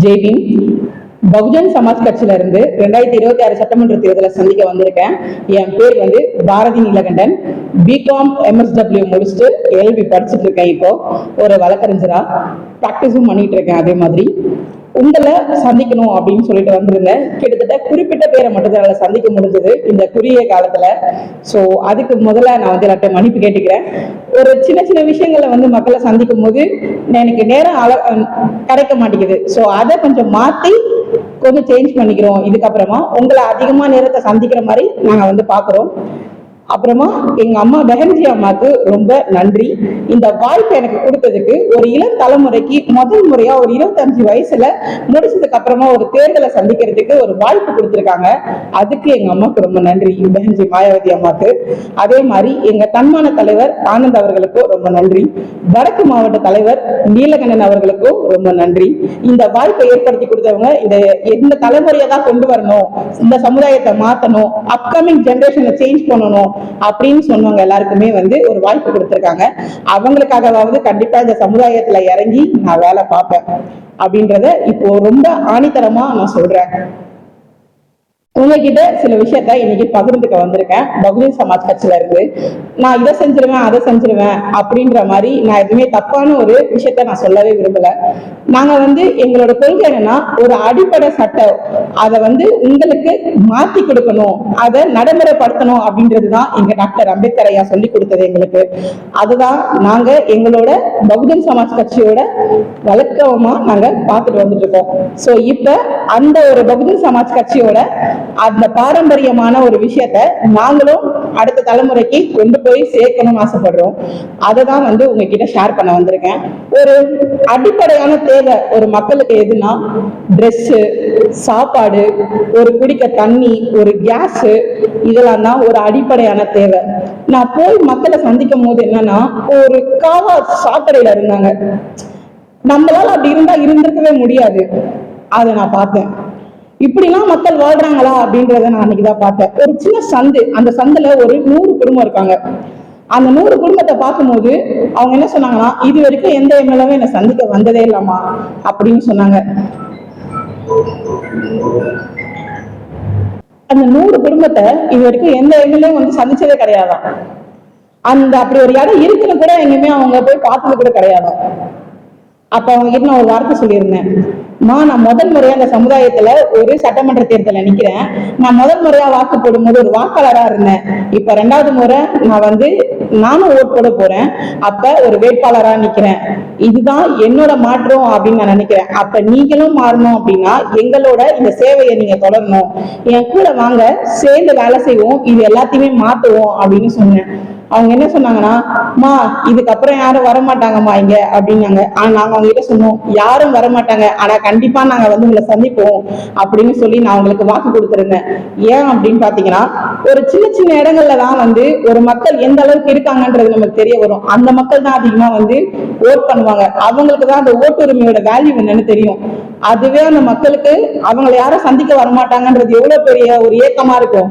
ஜெய்பீம். பகுஜன் சமாஜ் கட்சியில இருந்து 2026 சட்டமன்ற தேர்தலை சந்திக்க வந்திருக்கேன். என் பேர் பாரதி நீலகண்டன். பிகாம் MSW முடிச்சுட்டு LLB படிச்சுட்டு இருக்கேன். இப்போ ஒரு வழக்கறிஞரா ப்ராக்டிஸும் பண்ணிட்டு இருக்கேன். அதே மாதிரி உங்களை சந்திக்கணும் அப்படின்னு சொல்லிட்டு வந்திருந்தேன். கிட்டத்தட்ட குறிப்பிட்ட பேரை மட்டும் தான் சந்திக்க முடிஞ்சது இந்த குறுகிய காலத்துல. ஸோ அதுக்கு முதல்ல நான் எல்லார்ட்ட மன்னிப்பு கேட்டுக்கிறேன். ஒரு சின்ன சின்ன விஷயங்களை மக்களை சந்திக்கும் போது எனக்கு நேரம் கிடைக்க மாட்டேங்குது. ஸோ அதை கொஞ்சம் மாத்தி கொஞ்சம் சேஞ்ச் பண்ணிக்கிறோம். இதுக்கப்புறமா உங்களை அதிகமா நேரத்தை சந்திக்கிற மாதிரி நாங்க பாக்குறோம். அப்புறமா எங்க அம்மா பெஹன்ஜி அம்மாவுக்கு ரொம்ப நன்றி. இந்த வாய்ப்பு எனக்கு கொடுத்ததுக்கு, ஒரு இளம் தலைமுறைக்கு முதல் முறையா ஒரு 25 வயசுல முடிச்சதுக்கு அப்புறமா ஒரு தேர்தலை சந்திக்கிறதுக்கு ஒரு வாய்ப்பு கொடுத்திருக்காங்க. அதுக்கு எங்க அம்மாவுக்கு ரொம்ப நன்றி, பெஹன்ஜி மாயாவதி அம்மாவுக்கு. அதே மாதிரி எங்க தன்மான தலைவர் ஆனந்த் அவர்களுக்கும் ரொம்ப நன்றி. வடக்கு மாவட்ட தலைவர் நீலகண்டன் அவர்களுக்கும் ரொம்ப நன்றி. இந்த வாய்ப்பை ஏற்படுத்தி கொடுத்தவங்க இந்த தலைமுறையை தான் கொண்டு வரணும், இந்த சமுதாயத்தை மாற்றணும், அப்கமிங் ஜெனரேஷனை சேஞ்ச் பண்ணணும் அப்படின்னு சொன்னவங்க எல்லாருக்குமே ஒரு வாய்ப்பு கொடுத்திருக்காங்க. அவங்களுக்காகவாவது கண்டிப்பா இந்த சமுதாயத்துல இறங்கி நான் வேலை பார்ப்பேன் அப்படின்றத இப்போ ரொம்ப ஆணித்தரமா நான் சொல்றேன். உங்ககிட்ட சில விஷயத்த இன்னைக்கு பகிர்ந்துக்க வந்திருக்கேன். பகுஜன் சமாஜ் கட்சியில இருந்து நான் இதை செஞ்சிருவேன் அதை செஞ்சிருவேன் அப்படின்ற மாதிரி நான் எதுவுமே தப்பான ஒரு விஷயத்த நான் சொல்லவே விரும்பல. நாங்க எங்களோட கொள்கை என்னன்னா, ஒரு அடிப்படை சட்டம் அதை உங்களுக்கு மாத்தி கொடுக்கணும், அதை நடைமுறைப்படுத்தணும் அப்படின்றதுதான் எங்க டாக்டர் அம்பேத்கர் ஐயா சொல்லி கொடுத்தது எங்களுக்கு. அதுதான் நாங்க எங்களோட பகுஜன் சமாஜ் கட்சியோட வழக்கமா நாங்க பார்த்துட்டு வந்துட்டு இருக்கோம். சோ இப்ப அந்த ஒரு பகுஜன் சமாஜ் கட்சியோட அந்த பாரம்பரியமான ஒரு விஷயத்த நாங்களும் அடுத்த தலைமுறைக்கு கொண்டு போய் சேர்க்கணும்னு ஆசைப்படுறோம். அதை தான் உங்ககிட்ட ஷேர் பண்ண வந்திருக்கேன். ஒரு அடிப்படையான தேவை ஒரு மக்களுக்கு எதுனா, ட்ரெஸ், சாப்பாடு, ஒரு குடிக்க தண்ணி, ஒரு கேஸ், இதெல்லாம் தான் ஒரு அடிப்படையான தேவை. நான் போய் மக்களை சந்திக்கும் போது என்னன்னா, ஒரு காவா சாக்கடையில இருந்தாங்க. நம்மளால அப்படி இருந்தா இருந்திருக்கவே முடியாது. அதை நான் பார்த்தேன். இப்படிலாம் மக்கள் வாழ்றாங்களா அப்படின்றத நான் அன்னைக்குதான் பார்த்தேன். ஒரு சின்ன சந்து, அந்த சந்துல ஒரு 100 குடும்பம் இருக்காங்க. அந்த 100 குடும்பத்தை பார்க்கும்போது அவங்க என்ன சொன்னாங்கன்னா, இது வரைக்கும் எந்த எம்எல்ஏவும் என்னை சந்திக்க வந்ததே இல்லாமா அப்படின்னு சொன்னாங்க. அந்த 100 குடும்பத்தை இது வரைக்கும் எந்த எம்எல்ஏவும் சந்திச்சதே கிடையாதான். அந்த அப்படி ஒரு இடம் இருக்குன்னு கூட எங்கேயுமே அவங்க போய் பார்த்தது கூட கிடையாதான். அப்ப அவங்க கிட்ட நான் ஒரு வார்த்தை சொல்லியிருந்தேன், நான் முதல் முறையா அந்த சமுதாயத்துல ஒரு சட்டமன்ற தேர்தல நிக்கிறேன். நான் முதல் முறையா வாக்கு போடும்போது ஒரு வாக்காளரா இருந்தேன். இப்ப 2வது முறை நான் நானும் ஓட் போட போறேன். அப்ப ஒரு வேட்பாளரா நிக்கிறேன். இதுதான் என்னோட மாற்றம் அப்படின்னு நான் நினைக்கிறேன். அப்ப நீங்களும் மாறணும் அப்படின்னா எங்களோட இந்த சேவையை நீங்க தொடரணும், என் கூட வாங்க, சேர்ந்து வேலை செய்வோம், இது எல்லாத்தையுமே மாத்துவோம் அப்படின்னு சொன்னேன். அவங்க என்ன சொன்னாங்கன்னா, மா இதுக்கப்புறம் யாரும் வரமாட்டாங்கம்மா இங்க அப்படின்னாங்க. ஆனா நாங்க அவங்க கிட்ட சொன்னோம், யாரும் வரமாட்டாங்க, ஆனா கண்டிப்பா நாங்க உங்களை சந்திப்போம் அப்படின்னு சொல்லி நான் அவங்களுக்கு வாக்கு கொடுத்திருந்தேன். ஏன் அப்படின்னு பாத்தீங்கன்னா, ஒரு சின்ன சின்ன இடங்கள்ல தான் ஒரு மக்கள் எந்த அளவுக்கு இருக்காங்கன்றது நமக்கு தெரிய வரும். அந்த மக்கள் தான் அதிகமா ஓட் பண்ணுவாங்க. அவங்களுக்கு தான் அந்த ஓட்டுரிமையோட வேல்யூ என்னன்னு தெரியும். அதுவே அந்த மக்களுக்கு அவங்களை யாரும் சந்திக்க வரமாட்டாங்கன்றது எவ்வளவு பெரிய ஒரு ஏக்கமா இருக்கும்.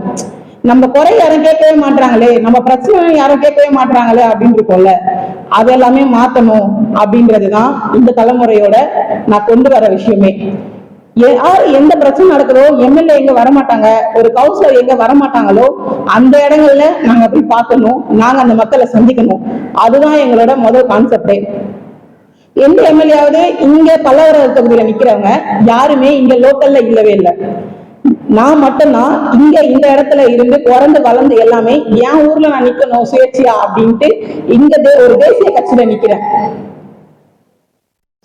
நம்ம குறை யாரும் கேட்கவே மாட்டாங்களே, நம்ம பிரச்சனை யாரும் கேட்கவே மாட்டாங்களே அப்படின்னு இருக்கும்ல. அது எல்லாமே மாத்தணும் அப்படின்றதுதான் இந்த தலைமுறையோட நான் கொண்டு வர விஷயமே. எந்த பிரச்சனை நடக்குதோ, எம்எல்ஏ எங்க வரமாட்டாங்க, ஒரு கவுன்சிலர் எங்க வரமாட்டாங்களோ அந்த இடங்கள்ல நாங்க போய் பார்க்கணும், நாங்க அந்த மக்களை சந்திக்கணும். அதுதான் எங்களோட முதல் கான்செப்டே. எந்த எம்எல்ஏவது இங்க பல்லவர தொகுதியில நிக்கிறவங்க யாருமே இங்க லோக்கல்ல இல்லவே இல்லை. நான் மட்டும்தான் இங்க இந்த இடத்துல இருந்து பிறந்து வளர்ந்து எல்லாமே என் ஊர்ல நான் நிக்கணும் சுயேட்சையா அப்படின்ட்டு இங்க ஒரு தேசிய கட்சியில நிக்கிறேன்.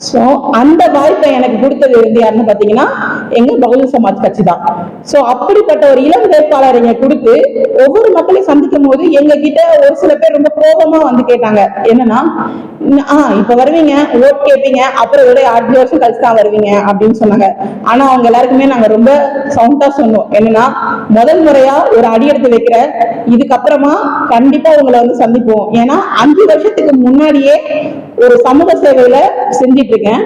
சோ அந்த வாய்ப்பை எனக்கு கொடுத்தது யாருன்னு பாத்தீங்கன்னா எங்க பகுஜன் சமாஜ் கட்சி தான். சோ அப்படிப்பட்ட ஒரு இளம் வேட்பாளர் இங்க கொடுத்து ஒவ்வொரு மக்களையும் சந்திக்கும் போது எங்க கிட்ட ஒரு சில பேர் ரொம்ப கோபமா கேட்டாங்க. என்னன்னா, இப்ப வருவீங்க, ஓட் கேட்பீங்க, அப்புறம் ஒரு 8 வருஷம் கழிச்சு தான் வருவீங்க அப்படின்னு சொன்னாங்க. ஆனா அவங்க எல்லாருக்குமே நாங்க ரொம்ப சவுண்டா சொன்னோம். என்னன்னா, முதல் முறையா ஒரு அடி எடுத்து வைக்கிற, இதுக்கப்புறமா கண்டிப்பா உங்களை சந்திப்போம். ஏன்னா 5 வருஷத்துக்கு முன்னாடியே ஒரு சமூக சேவையில செஞ்சிட்டு இருக்கேன்.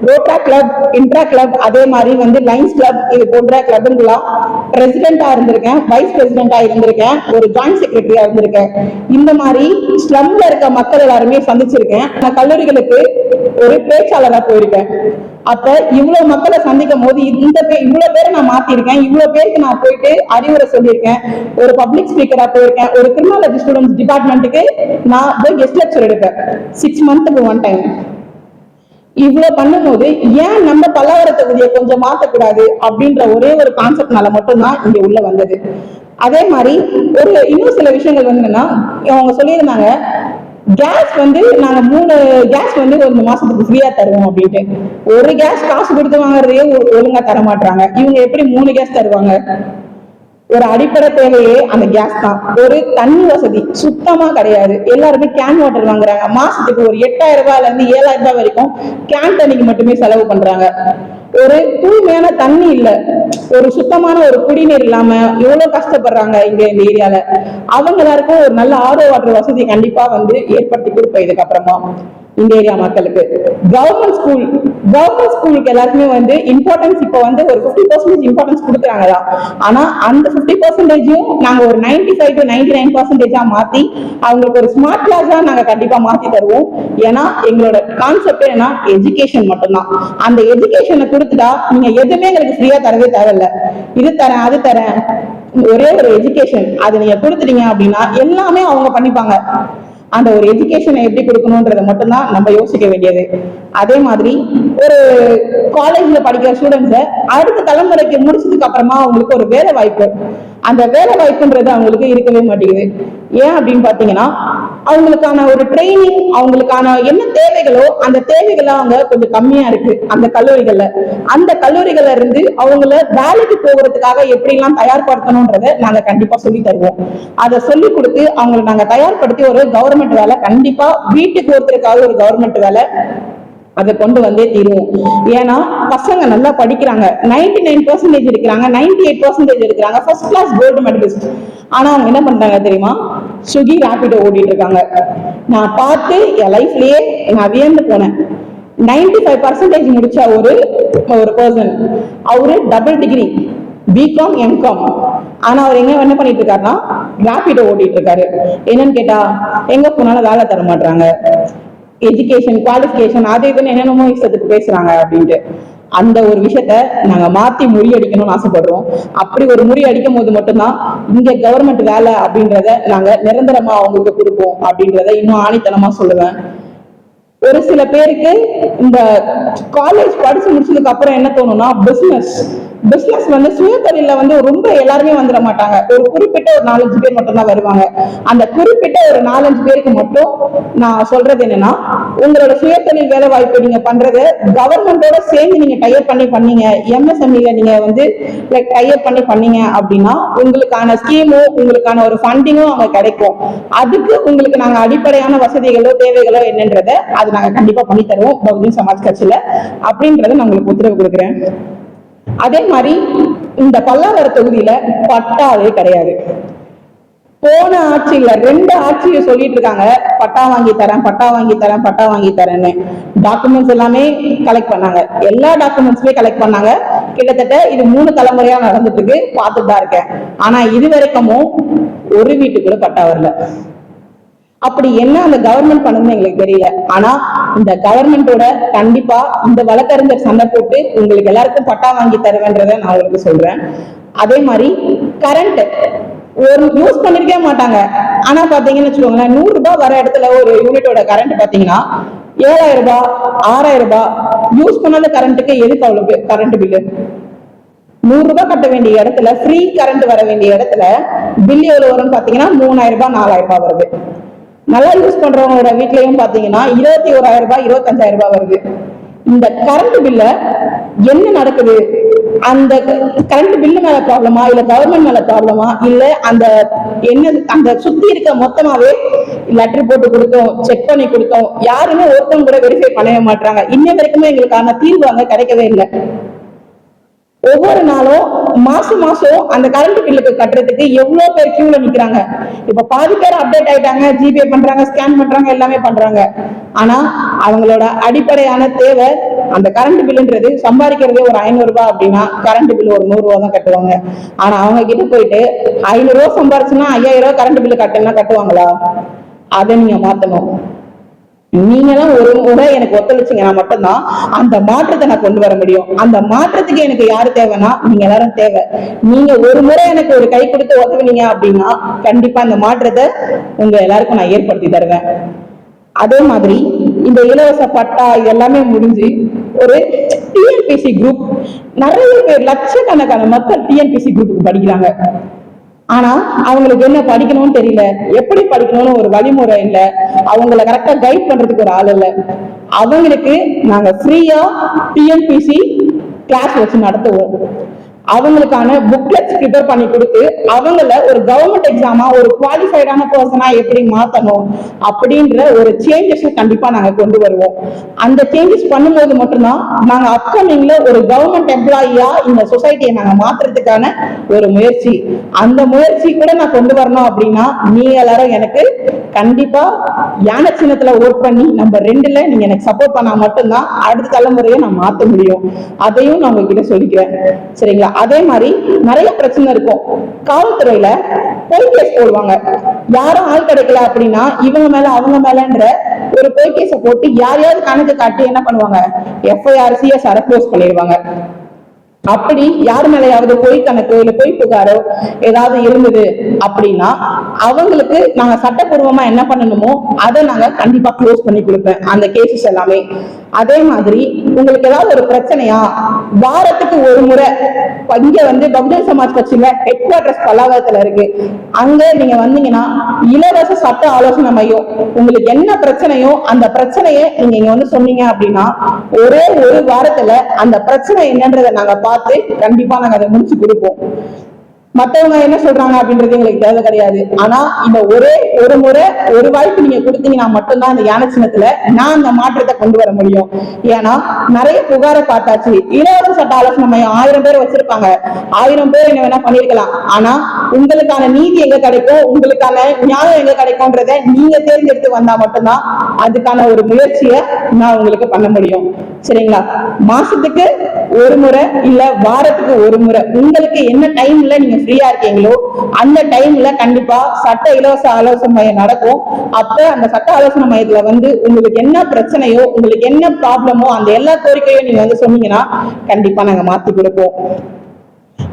ரோட்டா கிளப், இன்ட்ரா கிளப், அதே மாதிரி வந்து லைன்ஸ் கிளப், இது போன்ற கிளப்புங்களாம் பிரசிடென்டா இருந்திருக்கேன், வைஸ் பிரசிடென்டா இருந்திருக்கேன், ஒரு ஜாயிண்ட் செக்ரட்டரியா இருந்திருக்கேன். இந்த மாதிரி ஸ்லம்ல இருக்க மக்கள் எல்லாருமே சந்திச்சிருக்கேன். நான் கல்லூரிகளுக்கு ஒரு பேச்சாளரா போயிருக்கேன். அப்ப இவ்வளவு மக்களை சந்திக்கும் போது இவ்வளவு பேரை நான் மாத்திருக்கேன், இவ்வளவு பேருக்கு நான் போயிட்டு அறிவுரை சொல்லியிருக்கேன், ஒரு பப்ளிக் ஸ்பீக்கரா போயிருக்கேன், ஒரு கிரிமினாலஜி ஸ்டூடெண்ட்ஸ் டிபார்ட்மெண்ட்டுக்கு நான் போய் கெஸ்ட் லெக்சர் எடுப்பேன் 6 months ஒன் டைம். இவ்வளவு பண்ணும்போது ஏன் நம்ம பல்லாவர தொகுதியை கொஞ்சம் மாத்தக்கூடாது அப்படின்ற ஒரே ஒரு கான்செப்ட்னால மட்டும்தான் இங்க உள்ள வந்தது. அதே மாதிரி இன்னும் சில விஷயங்கள் வந்து என்னன்னா, அவங்க சொல்லியிருந்தாங்க கேஸ் வந்து நாங்க 3 கேஸ் வந்து 1 மாசத்துக்கு ஃப்ரீயா தருவோம் அப்படின்ட்டு. ஒரு கேஸ் காசு கொடுத்து வாங்குறதையே ஒழுங்கா தர மாட்டாங்க, இவங்க எப்படி 3 கேஸ் தருவாங்க? ஒரு அடிப்படை தேவையே அந்த கேஸ் தான். ஒரு தண்ணி வசதி சுத்தமா கிடையாது, எல்லாருமே கேன் வாட்டர் வாங்குறாங்க. மாசத்துக்கு ஒரு 8000 ரூபாயில இருந்து 7000 ரூபாய் வரைக்கும் கேன் தண்ணிக்கு மட்டுமே செலவு பண்றாங்க. ஒரு தூய்மையான தண்ணி இல்ல, ஒரு சுத்தமான ஒரு குடிநீர் இல்லாம எவ்வளவு கஷ்டப்படுறாங்க இங்க இந்த ஏரியால. அவங்க எல்லாருக்கும் ஒரு நல்ல ஆர்ஓ வாட்டர் வசதி கண்டிப்பா வந்து ஏற்படுத்தி கொடுப்போம் இதுக்கு அப்புறமா இந்த ஏரியா மக்களுக்கு. கவர்மெண்ட் ஸ்கூலுக்கு எல்லாருக்குமே வந்து இம்பார்ட்டன்ஸ் இப்ப வந்து ஒரு 50% இம்பார்ட்டன்ஸ் கொடுக்குறாங்க. ஆனா அந்த 50% நாங்க ஒரு 95 to 99% மாத்தி அவங்களுக்கு ஒரு ஸ்மார்ட் கிளாஸா நாங்க கண்டிப்பா மாத்தி தருவோம். ஏன்னா எங்களோட கான்செப்ட் என்ன, எஜுகேஷன் மட்டும்தான். அந்த எஜுகேஷனை கொடுத்துட்டா நீங்க எதுவுமே எங்களுக்கு ஃப்ரீயா தரவே தேவையில்ல, இது தரேன் அது தரேன், ஒரே ஒரு எஜுகேஷன் அது நீங்க கொடுத்துட்டீங்க அப்படின்னா எல்லாமே அவங்க பண்ணிப்பாங்க. அந்த ஒரு எஜுகேஷனை எப்படி கொடுக்கணும்ன்றத மட்டும்தான் நம்ம யோசிக்க வேண்டியது. அதே மாதிரி ஒரு காலேஜ்ல படிக்கிற ஸ்டூடெண்ட்ஸை அடுத்த தலைமுறைக்கு முடிச்சதுக்கு அப்புறமா அவங்களுக்கு ஒரு வேலை வாய்ப்பு, அந்த வேலை வாய்ப்புன்றது அவங்களுக்கு இருக்கவே மாட்டேங்குது. ஏன் அப்படின்னு பாத்தீங்கன்னா, அவங்களுக்கான ஒரு ட்ரைனிங், அவங்களுக்கான என்ன தேவைகளோ அந்த தேவைகள் அவங்க கொஞ்சம் கம்மியா இருக்கு அந்த கல்லூரிகள்ல. அந்த கல்லூரிகள்ல இருந்து அவங்கள வேலைக்கு போகிறதுக்காக எப்படி எல்லாம் தயார்படுத்தணும்ன்றத நாங்க கண்டிப்பா சொல்லி தருவோம். அதை சொல்லி கொடுத்து அவங்களை நாங்க தயார்படுத்தி ஒரு கவர்மெண்ட் வேலை, கண்டிப்பா வீட்டுக்கு ஒருத்தருக்காக ஒரு கவர்மெண்ட் வேலை அதை கொண்டு வந்தே தீருவோம். ஏன்னா பசங்க நல்லா படிக்கிறாங்க, 99% இருக்கிறாங்க, 98% இருக்கிறாங்க, ஃபர்ஸ்ட் கிளாஸ் கோல்டு மெடலிஸ்ட். ஆனா அவங்க என்ன பண்றாங்க தெரியுமா, ஸ்விக்கி ராபிடோ ஓடிட்டு இருக்காங்க. நான் பார்த்து என் லைஃப்லயே நான் வியந்து போனேன். 95% முடிச்ச ஒரு பர்சன், அவரு டபுள் டிகிரி பிகாம் எம்காம், ஆனா அவர் என்ன பண்ணிட்டு இருக்காருன்னா ராபிடோ ஓடிட்டு இருக்காரு. என்னன்னு கேட்டா எங்க போனாலும் வேலை தர மாட்டாங்க, எஜுகேஷன் குவாலிஃபிகேஷன் அது இதுன்னு என்னென்னமோ இஷ்டத்துக்கு பேசுறாங்க அப்படின்ட்டு. அந்த ஒரு விஷயத்த நாங்க மாத்தி முறியடிக்கணும்னு ஆசைப்படுறோம். அப்படி ஒரு முறியடிக்கும் போது மட்டும்தான் இங்க கவர்மெண்ட் வேலை அப்படின்றத நாங்க நிரந்தரமா அவங்களுக்கு கொடுப்போம் அப்படின்றத இன்னும் ஆணித்தனமா சொல்லுவேன். ஒரு சில பேருக்கு இந்த காலேஜ் படிச்சு முடிச்சதுக்கு அப்புறம் என்ன தோணும்னா, பிசினஸ் வந்து சுயதொழில வந்து ரொம்ப எல்லாருமே வந்துட மாட்டாங்க, ஒரு குறிப்பிட்ட ஒரு 4-5 பேர் மட்டும் தான் வருவாங்க. அந்த குறிப்பிட்ட ஒரு 4-5 பேருக்கு மட்டும் நான் சொல்றது என்னன்னா, உங்களோட சுயதொழில் வேலை வாய்ப்பு நீங்க பண்றது கவர்மெண்டோட சேர்ந்து நீங்க டைப் பண்ணீங்க, எம்எஸ்எம்இல நீங்க வந்து டைப் பண்ணீங்க அப்படின்னா உங்களுக்கான ஸ்கீமும் உங்களுக்கான ஒரு ஃபண்டிங்கும் அங்க கிடைக்கும். அதுக்கு உங்களுக்கு நாங்க அடிப்படையான வசதிகளோ தேவைகளோ என்னன்றத அது நாங்க கண்டிப்பா பண்ணி தருவோம் பகுஜன் சமாஜ் கட்சியில அப்படின்றத நான் உங்களுக்கு உத்தரவு கொடுக்குறேன். அதே மாதிரி இந்த பல்லாவர தொகுதியில பட்டாவே கிடையாது. போன ஆட்சியில 2 ஆட்சியை சொல்லிட்டு இருக்காங்க பட்டா வாங்கி தரேன்னு. டாக்குமெண்ட்ஸ் எல்லாமே கலெக்ட் பண்ணாங்க, எல்லா டாக்குமெண்ட்ஸுமே கலெக்ட் பண்ணாங்க. கிட்டத்தட்ட இது 3 தலைமுறையா நடந்துட்டு இருக்கு, பார்த்துட்டு தான் இருக்கேன். ஆனா இது வரைக்கும் ஒரு வீட்டுக்குள்ள பட்டா வரல. அப்படி என்ன அந்த கவர்மெண்ட் பண்ணுன்னு எங்களுக்கு தெரியல. ஆனா இந்த கவர்மெண்டோட கண்டிப்பா இந்த வழக்கறிஞர் சண்டை போட்டு உங்களுக்கு எல்லாருக்கும் பட்டா வாங்கி தருவேன்றத நான் உங்களுக்கு சொல்றேன். அதே மாதிரி கரண்ட் ஒரு யூஸ் பண்ணிருக்கவே மாட்டாங்க. ஆனா பாத்தீங்கன்னு வச்சுக்கோங்களேன், 100 ரூபாய் வர இடத்துல ஒரு யூனிட்டோட கரண்ட் பாத்தீங்கன்னா 7000 ரூபாய் 6000 ரூபாய். யூஸ் பண்ணாத கரண்ட்டுக்கு எதுக்கு அவ்வளவு கரண்ட் பில்லு? 100 ரூபாய் கட்ட வேண்டிய இடத்துல ஃப்ரீ கரண்ட் வர வேண்டிய இடத்துல பில் எவ்வளவு வரும்னு பாத்தீங்கன்னா 3000 ரூபாய் 4000 ரூபாய் வருது. நல்லா யூஸ் பண்றவங்களோட வீட்லயும் பாத்தீங்கன்னா 21000 ரூபாய் 25000 ரூபாய் வருது. இந்த கரண்ட் பில்ல என்ன நடக்குது? அந்த கரண்ட் பில்லு மேல ப்ராப்ளமா, இல்ல கவர்மெண்ட் மேல ப்ராப்ளமா, இல்ல அந்த சுத்தி இருக்க மொத்தமாவே லெட்டர் போட்டு கொடுத்தோம், செக் பண்ணி கொடுத்தோம், யாருமே ஒருத்தவங்க கூட வெரிஃபை பண்ணவே மாட்டாங்க. இன்ன வரைக்குமே எங்களுக்கான தீர்வு அங்க கிடைக்கவே இல்லை. ஒவ்வொரு நாளும் மாசம் அந்த கரண்ட் பில்லுக்கு கட்டுறதுக்கு எவ்வளவு பேர் கியூல நிக்கிறாங்க. இப்ப பாதி பேர் அப்டேட் ஆயிட்டாங்க, ஜிபே பண்றாங்க, ஸ்கேன் பண்றாங்க, எல்லாமே பண்றாங்க. ஆனா அவங்களோட அடிப்படையான தேவை அந்த கரண்ட் பில்லுன்றது சம்பாதிக்கிறதே ஒரு 500 ரூபாய் அப்படின்னா கரண்ட் பில் ஒரு 100 ரூபாய் தான் கட்டுவாங்க. ஆனா அவங்க கிட்ட போயிட்டு 500 ரூபாய் சம்பாரிச்சுன்னா 5000 ரூபாய் கரண்ட் பில்லு கட்டுன்னா கட்டுவாங்களா? அதை நீங்க மாத்தணும். நீங்களும் ஒரு முறை எனக்கு ஒத்துழைச்சிங்கன்னா மட்டும்தான் அந்த மாற்றத்தை நான் கொண்டு வர முடியும். அந்த மாற்றத்துக்கு எனக்கு யாரு தேவைன்னா நீங்க எல்லாரும் தேவை. நீங்க ஒரு முறை எனக்கு ஒரு கை கொடுத்து உதவுனீங்க அப்படின்னா கண்டிப்பா அந்த மாற்றத்தை உங்க எல்லாருக்கும் நான் ஏற்படுத்தி தருவேன். அதே மாதிரி இந்த இலவச பட்டா இதெல்லாமே முடிஞ்சு ஒரு டிஎன்பிசி குரூப், நிறைய பேர் லட்சக்கணக்கான மக்கள் டிஎன்பிசி குரூப்புக்கு படிக்கிறாங்க. ஆனா அவங்களுக்கு என்ன படிக்கணும்னு தெரியல, எப்படி படிக்கணும்னு ஒரு வழிமுறை இல்ல, அவங்கள கரெக்டா கைட் பண்றதுக்கு ஒரு ஆள் இல்ல. அவங்களுக்கு நாங்க ஃப்ரீயா டிஎன்பிசி கிளாஸ் வச்சு நடத்துவோம். அவங்களுக்கான புக்லெட்ஸ் ப்ரிப்பேர் பண்ணி கொடுத்து அவங்கள ஒரு கவர்மெண்ட் எக்ஸாமா ஒரு குவாலிஃபைடான பர்சனா எப்படி மாத்தணும் அப்படின்ற ஒரு சேஞ்சஸ் கண்டிப்பா நாங்க கொண்டு வருவோம். அந்த சேஞ்சஸ் பண்ணும்போது மட்டும்தான் நாங்க அப்கமிங்ல ஒரு கவர்மெண்ட் எம்ப்ளாயியா இந்த சொசைட்டியை நாங்க மாத்துறதுக்கான ஒரு முயற்சி. அந்த முயற்சி கூட நான் கொண்டு வரணும் அப்படின்னா நீங்க எல்லாரும் எனக்கு கண்டிப்பா யானை சின்னத்துல ஓட் பண்ணி நம்பர் 2ல நீங்க எனக்கு சப்போர்ட் பண்ணா மட்டும்தான் அடுத்த தலைமுறையை நான் மாத்த முடியும். அதையும் நான் உங்ககிட்ட சொல்லிக்கிறேன், சரிங்களா? அதே மாதிரி நிறைய பிரச்சனை இருக்கும். காவல்துறையில பொய் கேஸ் போடுவாங்க. யாரும் ஆள் கிடைக்கல அப்படின்னா இவங்க மேல அவங்க மேலன்ற ஒரு பொய் கேஸ போட்டு யாரையாவது கணக்கு காட்டி என்ன பண்ணுவாங்க, எஃப்ஐஆர் சிஎஸ்ஆர் க்ளோஸ் பண்ணிடுவாங்க. அப்படி யார் மேலையாவது பொய் கணக்கு இல்ல பொய் புகாரோ ஏதாவது இருந்தது அப்படின்னா அவங்களுக்கு நாங்க சட்டப்பூர்வமா என்ன பண்ணணுமோ அதை நாங்க கண்டிப்பா க்ளோஸ் பண்ணி கொடுப்பேன், அந்த கேசஸ் எல்லாமே. அதே மாதிரி உங்களுக்கு ஏதாவது ஒரு பிரச்சனையா வாரத்துக்கு ஒரு முறை இங்க வந்து பகுஜன் சமாஜ் கட்சியில ஹெட் குவார்டர்ஸ் பல்லாவரத்துல இருக்கு, அங்க நீங்க வந்தீங்கன்னா இலவச சட்ட ஆலோசனை மையம். உங்களுக்கு என்ன பிரச்சனையோ அந்த பிரச்சனையை நீங்க இங்க வந்து சொன்னீங்க அப்படின்னா ஒரே ஒரு வாரத்துல அந்த பிரச்சனை என்னன்றதை நாங்க பார்த்து கண்டிப்பா நாங்க அதை முடிச்சு கொடுப்போம். மத்தவங்க என்ன சொல்றாங்க அப்படின்றது எங்களுக்கு தேவை கிடையாது. ஆனா இந்த ஒரே ஒரு முறை ஒரு வாய்ப்பு நீங்க கொடுத்தீங்கன்னா மட்டும்தான் இந்த யானை சின்னத்துல நான் அந்த மாற்றத்தை கொண்டு வர முடியும். ஏன்னா நிறைய புகாரை பார்த்தாச்சு. இலவச சட்ட ஆலோசனை மையம் 1000 பேர் வச்சிருப்பாங்க, 1000 பேர் என்ன வேணா பண்ணிருக்கலாம். ஆனா உங்களுக்கான நீதி எங்க கிடைக்கும், உங்களுக்கான நியாயம் எங்க கிடைக்கும்ன்றத நீங்க தேர்ந்தெடுத்து வந்தா மட்டும்தான் அதுக்கான ஒரு முயற்சியை நான் உங்களுக்கு பண்ண முடியும், சரிங்களா? மாசத்துக்கு ஒரு முறை இல்ல வாரத்துக்கு ஒரு முறை உங்களுக்கு என்ன டைம்ல நீங்க ஃப்ரீயா இருக்கீங்களோ அந்த டைம்ல கண்டிப்பா சட்ட இலவச ஆலோசனை மையம் நடக்கும். அப்ப அந்த சட்ட ஆலோசனை மையத்துல வந்து உங்களுக்கு என்ன பிரச்சனையோ உங்களுக்கு என்ன ப்ராப்ளமோ அந்த எல்லா கோரிக்கையும் நீங்க வந்து சொன்னீங்கன்னா கண்டிப்பா நாங்க மாத்தி கொடுப்போம்.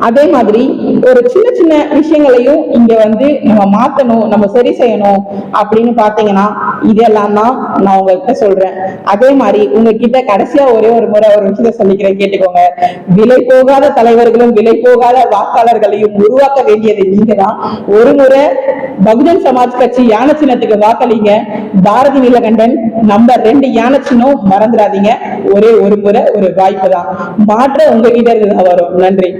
அதே மாதிரி ஒரு சின்ன சின்ன விஷயங்களையும் இங்க வந்து நம்ம மாத்தணும், நம்ம சரி செய்யணும் அப்படின்னு பாத்தீங்கன்னா இதெல்லாம் தான் நான் உங்ககிட்ட சொல்றேன். அதே மாதிரி உங்ககிட்ட கடைசியா ஒரே ஒரு முறை ஒரு விஷயத்த சொல்லிக்கிறேன், கேட்டுக்கோங்க. விலை போகாத தலைவர்களும் விலை போகாத வாக்காளர்களையும் உருவாக்க வேண்டியது நீங்க தான். ஒரு முறை பகுஜன் சமாஜ் கட்சி யானை சின்னத்துக்கு வாக்களிங்க. பாரதி நீலகண்டன் நம்பர் 2 யானை சின்னம் மறந்துடாதீங்க. ஒரே ஒரு முறை ஒரு வாய்ப்பு தான், மாற்ற உங்ககிட்ட இருந்து வரும். நன்றி.